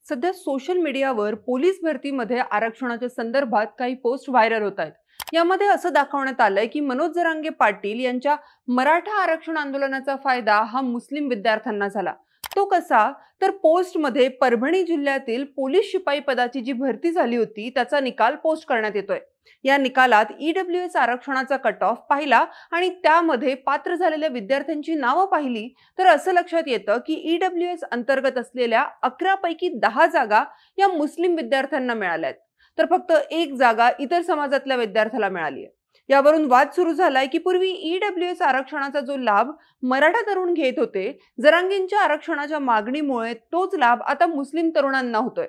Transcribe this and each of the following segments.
सध्या सोशल मीडियावर पोलीस भरतीमध्ये आरक्षणाच्या संदर्भात काही पोस्ट व्हायरल होत आहेत। यामध्ये असं दाखवण्यात आलंय की मनोज जरांगे पाटील यांच्या मराठा आरक्षण आंदोलनाचा फायदा हा मुस्लिम विद्यार्थ्यांना झाला। तो कसा? तर पोस्टमध्ये परभणी जिल्ह्यातील पोलीस शिपाई पदाची जी भरती झाली होती त्याचा निकाल पोस्ट करण्यात येतोय। या निकालात ईडब्ल्यूएस आरक्षणाचा कट ऑफ पाहिला आणि त्यामध्ये पात्र झालेल्या विद्यार्थ्यांची नावं पाहिली तर असं लक्षात येतं की ईडब्ल्यूएस अंतर्गत असलेल्या 11 पैकी 10 जागा या मुस्लिम विद्यार्थ्यांना मिळाल्या आहेत, तर फक्त एक जागा इतर समाजातल्या विद्यार्थ्याला मिळाली आहे। यावरून वाद सुरू झालाय की पूर्वी ईडब्ल्यूएस आरक्षणाचा जो लाभ मराठा तरुण घेत होते, जरांगेंच्या आरक्षणाच्या मागणीमुळे तोच लाभ आता मुस्लिम तरुणांना होतोय।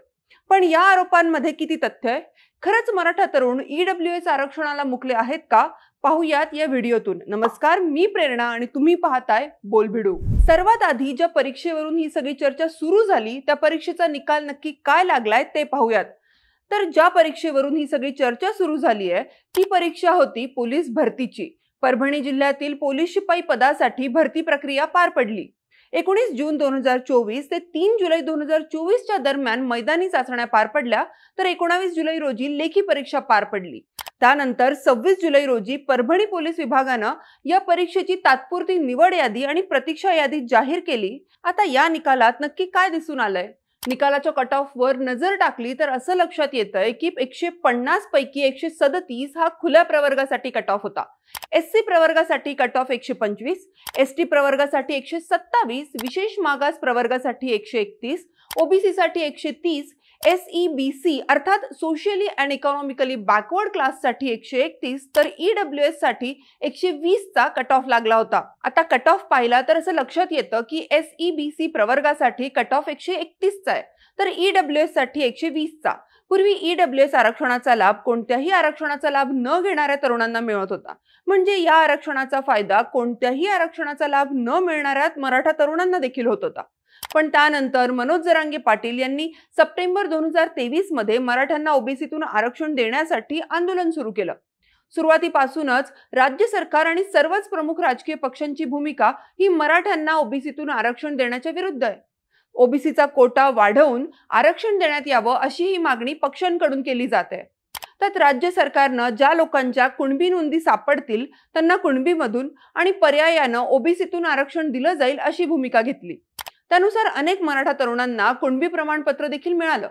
पण या आरोपांमध्ये किती तथ्य आहे? खरंच मराठा तरुण ईडब्ल्यूएस आरक्षणाला मुकले आहेत का? पाहूयात या व्हिडिओतून। नमस्कार, मी प्रेरणा आणि तुम्ही पाहताय बोलभिडू। सर्वात आधी ज्या परीक्षेवरून ही सगळी चर्चा सुरू झाली त्या परीक्षेचा निकाल नक्की काय लागलाय ते पाहूयात। तर ज्या परीक्षेवरून ही सगळी चर्चा सुरू झाली आहे ती परीक्षा होती पोलीस भरतीची। परभणी जिल्ह्यातील पोलीस शिपाई पदासाठी भरती प्रक्रिया पार पडली। 19 जून 2024 ते 3 जुलै 2024 च्या दरम्यान मैदानी चाचण्या पार पडल्या, तर 19 जुलै रोजी लेखी परीक्षा पार पडली। त्यानंतर 26 जुलै रोजी परभणी पोलीस विभागानं या परीक्षेची तात्पुरती निवड यादी आणि प्रतीक्षा यादी जाहीर केली। आता या निकालात नक्की काय दिसून आलंय? निकालाच्या कट ऑफ वर नजर टाकली तर असं लक्षात येतंय की 150 पैकी 137 हा खुल्या प्रवर्गासाठी कट ऑफ होता। एससी प्रवर्गासाठी कट ऑफ 125, एसटी प्रवर्गासाठी 127, विशेष मागास प्रवर्गासाठी 131, ओबीसी साठी 130, एसईबीसी अर्थात socially and economically backward class साठी 131, तर ईडब्ल्यूएस साठी 120 चा कट ऑफ लागला होता। आता कट ऑफ पाहिला तर असं लक्षात येतं की एसईबीसी प्रवर्गासाठी कट ऑफ 131 चा आहे, तर ईडब्ल्यूएस साठी 120 चा। पूर्वी ईडब्ल्यूएस आरक्षणाचा लाभ कोणत्याही आरक्षणाचा लाभ न घेणाऱ्या तरुणांना मिळत होता, म्हणजे या आरक्षणाचा फायदा कोणत्याही आरक्षणाचा लाभ न मिळणाऱ्या मराठा तरुणांना देखील होत होता। पण त्यानंतर मनोज जरांगे पाटील यांनी सप्टेंबर 2023 मध्ये मराठ्यांना ओबीसीतून आरक्षण देण्यासाठी आंदोलन सुरू केलं। सुरुवातीपासूनच राज्य सरकार आणि सर्वच प्रमुख राजकीय पक्षांची भूमिका ही मराठ्यांना ओबीसीतून आरक्षण देण्याच्या विरुद्ध आहे। ओबीसीचा कोटा वाढवून आरक्षण देण्यात यावं अशी ही मागणी पक्षांकडून केली जाते। त्यात राज्य सरकारनं ज्या लोकांच्या कुणबी नोंदी सापडतील त्यांना कुणबीमधून आणि पर्यायानं ओबीसीतून आरक्षण दिलं जाईल अशी भूमिका घेतली। त्यानुसार अनेक मराठा तरुणांना कुणबी प्रमाणपत्र देखील मिळालं।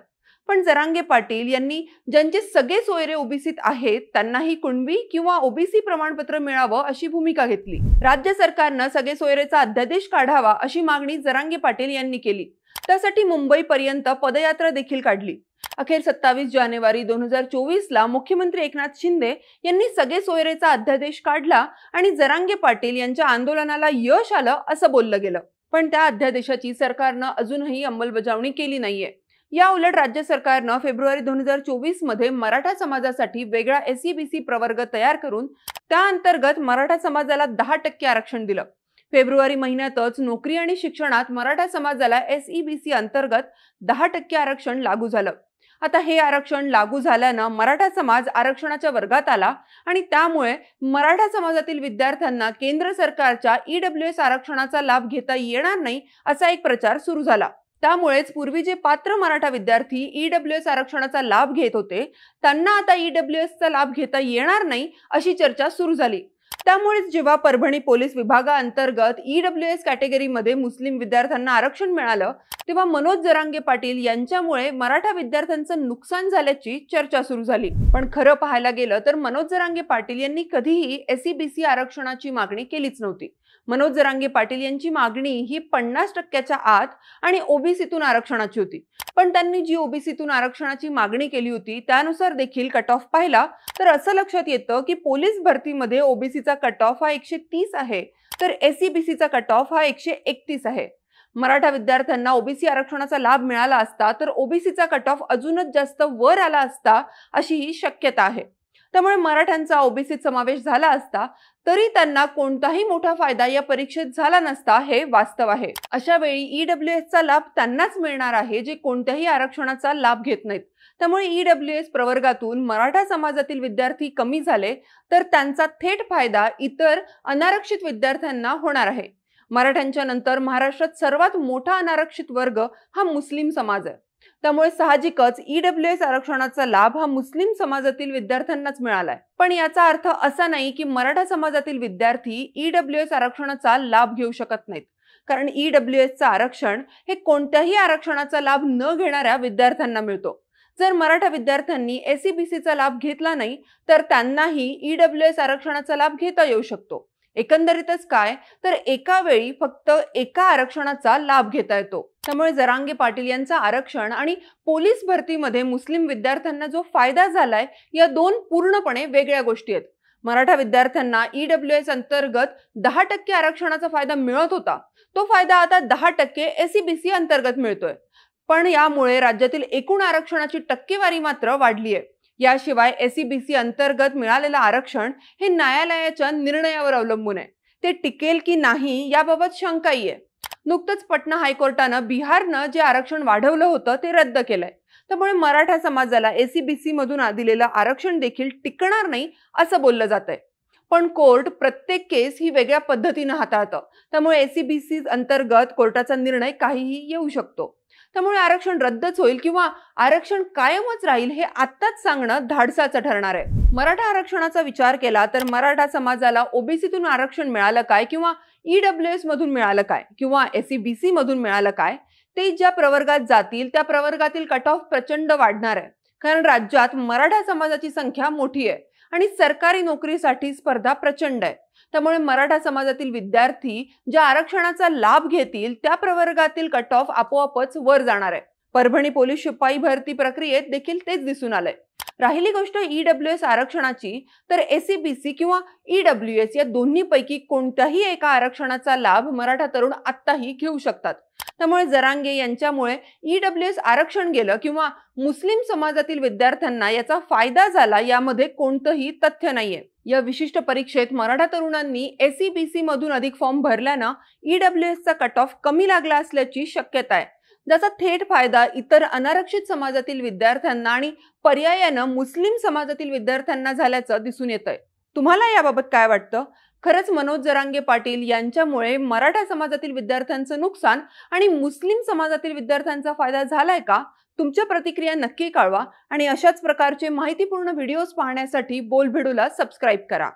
पण जरांगे पाटील यांनी ज्यांचे सगळे सोयरे ओबीसीत आहेत त्यांनाही कुणबी किंवा ओबीसी प्रमाणपत्र मिळावं अशी भूमिका घेतली। राज्य सरकारनं सगळे सोयरेचा अध्यादेश काढावा अशी मागणी जरांगे पाटील यांनी केली। त्यासाठी मुंबईपर्यंत पदयात्रा देखील काढली। अखेर 27 जानेवारी 2024 ला मुख्यमंत्री एकनाथ शिंदे यांनी सगळे सोयरेचा अध्यादेश काढला आणि जरांगे पाटील यांच्या आंदोलनाला यश आलं असं बोललं गेलं। पण त्या अध्यादेशाची सरकारनं अजूनही अंमलबजावणी केली नाहीये। या उलट राज्य सरकारनं फेब्रुवारी 2024 मध्ये मराठा समाजासाठी वेगळा एसईबीसी प्रवर्ग तयार करून त्या अंतर्गत मराठा समाजाला 10% आरक्षण दिलं। फेब्रुवारी महिन्यातच नोकरी आणि शिक्षणात मराठा समाजाला एसईबीसी अंतर्गत 10% आरक्षण लागू झालं। आता हे आरक्षण लागू झाल्यानं मराठा समाज आरक्षणाच्या वर्गात आला आणि त्यामुळे मराठा समाजातील विद्यार्थ्यांना केंद्र सरकारच्या ईडब्ल्यूएस आरक्षणाचा लाभ घेता येणार नाही असा एक प्रचार सुरू झाला। त्यामुळेच पूर्वी जे पात्र मराठा विद्यार्थी ईडब्ल्यूएस आरक्षणाचा लाभ घेत होते त्यांना आता ईडब्ल्यूएसचा लाभ घेता येणार नाही अशी चर्चा सुरू झाली। त्यामुळेच जेव्हा परभणी पोलीस विभागाअंतर्गत ईडब्ल्यूएस कॅटेगरीमध्ये मुस्लिम विद्यार्थ्यांना आरक्षण मिळालं तेव्हा मनोज जरांगे पाटील यांच्यामुळे मराठा विद्यार्थ्यांचं नुकसान झाल्याची चर्चा सुरू झाली। पण खरं पाहायला गेलं तर मनोज जरांगे पाटील यांनी कधीही एसईबीसी आरक्षणाची मागणी केलीच नव्हती। मनोज जरांगे पाटील यांची मागणी ही 50% आत आणि ओबीसीतून आरक्षणाची होती। पण त्यांनी जी ओबीसीतून आरक्षणाची मागणी केली होती त्यानुसार देखील कट ऑफ पाहिला तर असं लक्षात येतं की पोलीस भरतीमध्ये ओबीसीचा कट ऑफ हा 130 आहे, तर एसईबीसीचा कट ऑफ हा 131 आहे। मराठा विद्यार्थ्यांना ओबीसी आरक्षणाचा लाभ मिळाला असता तर ओबीसीचा कट ऑफ अजूनच जास्त वर आला असता अशी ही शक्यता आहे। त्यामुळे मराठ्यांचा ओबीसीत समावेश झाला असता तरी त्यांना कोणताही मोठा फायदा या परीक्षेत झाला नसता हे वास्तव आहे। अशा वेळी ईडब्ल्यूएसचा लाभ त्यांनाच मिळणार आहे जे कोणत्याही आरक्षणाचा लाभ घेत नाहीत। त्यामुळे ईडब्ल्यूएस प्रवर्गातून मराठा समाजातील विद्यार्थी कमी झाले तर त्यांचा थेट फायदा इतर अनारक्षित विद्यार्थ्यांना होणार आहे। मराठ्यांच्या नंतर महाराष्ट्रात सर्वात मोठा अनारक्षित वर्ग हा मुस्लिम समाज आहे। त्यामुळे साहजिकच ईडब्ल्यूएस आरक्षणाचा लाभ हा मुस्लिम समाजातील विद्यार्थ्यांनाच मिळालाय। पण याचा अर्थ असा नाही की मराठा समाजातील विद्यार्थी ईडब्ल्यूएस आरक्षणाचा लाभ घेऊ शकत नाहीत, कारण ईडब्ल्यूएसचं आरक्षण हे कोणत्याही आरक्षणाचा लाभ न घेणाऱ्या विद्यार्थ्यांना मिळतो। जर मराठा विद्यार्थ्यांनी एसईबीसीचा लाभ घेतला नाही तर त्यांनाही ईडब्ल्यूएस आरक्षणाचा लाभ घेता येऊ शकतो। एकंदरीतच काय तर एका वेळी फक्त एका आरक्षणाचा लाभ घेता येतो। त्यामुळे जरांगे पाटील यांचा आरक्षण आणि पोलीस भरतीमध्ये मुस्लिम विद्यार्थ्यांना जो फायदा झालाय या दोन पूर्णपणे वेगळ्या गोष्टी आहेत। मराठा विद्यार्थ्यांना ईडब्ल्यूएस अंतर्गत 10% आरक्षणाचा फायदा मिळत होता, तो फायदा आता 10% एसईबीसी अंतर्गत मिळतोय। पण यामुळे राज्यातील एकूण आरक्षणाची टक्केवारी मात्र वाढली आहे। याशिवाय एसईबीसी अंतर्गत मिळालेलं आरक्षण हे न्यायालयाच्या निर्णयावर अवलंबून आहे, ते टिकेल की नाही याबाबत शंकाही आहे। नुकतंच पटना हायकोर्टानं बिहारनं जे आरक्षण वाढवलं होतं ते रद्द केलंय, त्यामुळे मराठा समाजाला एसईबीसी मधून दिलेलं आरक्षण देखील टिकणार नाही असं बोललं जातंय। पण कोर्ट प्रत्येक केस ही वेगळ्या पद्धतीनं हाताळतं, त्यामुळे एसईबीसी अंतर्गत कोर्टाचा निर्णय काहीही येऊ शकतो। त्यामुळे आरक्षण रद्दच होईल किंवा आरक्षण कायमच राहील हे आत्ताच सांगणं धाडसाचं ठरणार आहे। मराठा आरक्षणाचा विचार केला तर मराठा समाजाला ओबीसीतून आरक्षण मिळालं काय किंवा ईडब्ल्यूएस मधून मिळालं काय किंवा एसईबीसी मधून मिळालं काय, ते ज्या प्रवर्गात जातील त्या प्रवर्गातील कट ऑफ प्रचंड वाढणार आहे, कारण राज्यात मराठा समाजाची संख्या मोठी आहे आणि सरकारी नोकरीसाठी स्पर्धा प्रचंड आहे। त्यामुळे मराठा समाजातील विद्यार्थी ज्या आरक्षणाचा लाभ घेतील त्या प्रवर्गातील कट ऑफ आपोआपच वर जाणार आहे। परभणी पोलीस शिपाई भरती प्रक्रियेत देखील तेच दिसून आलंय। राहिली गोष्ट ईडब्ल्यूएस आरक्षणाची, तर एसईबीसी किंवा ईडब्ल्यूएस या दोन्हीपैकी कोणत्याही एका आरक्षणाचा लाभ मराठा तरुण आत्ताही घेऊ शकतात। त्यामुळे जरांगे यांच्यामुळे ईडब्ल्यूएस आरक्षण गेलं किंवा मुस्लिम समाजातील विद्यार्थ्यांना याचा फायदा झाला यामध्ये कोणतंही तथ्य नाहीये। या विशिष्ट परीक्षेत मराठा तरुणांनी एसईबीसी मधून अधिक फॉर्म भरल्यानं ईडब्ल्यूएसचा कट ऑफ कमी लागला असल्याची शक्यता आहे, ज्याचा थेट फायदा इतर अनारक्षित समाजातील विद्यार्थ्यांना आणि पर्यायानं मुस्लिम समाजातील विद्यार्थ्यांना झाल्याचं दिसून येतंय। तुम्हाला याबाबत काय वाटतं? खरंच मनोज जरांगे पाटील यांच्यामुळे मराठा समाजातील विद्यार्थ्यांचं नुकसान आणि मुस्लिम समाजातील विद्यार्थ्यांचा फायदा झालाय का? तुमच्या प्रतिक्रिया नक्की कळवा आणि अशाच प्रकारचे माहितीपूर्ण व्हिडिओज पाहण्यासाठी बोलबिडूला सबस्क्राईब करा।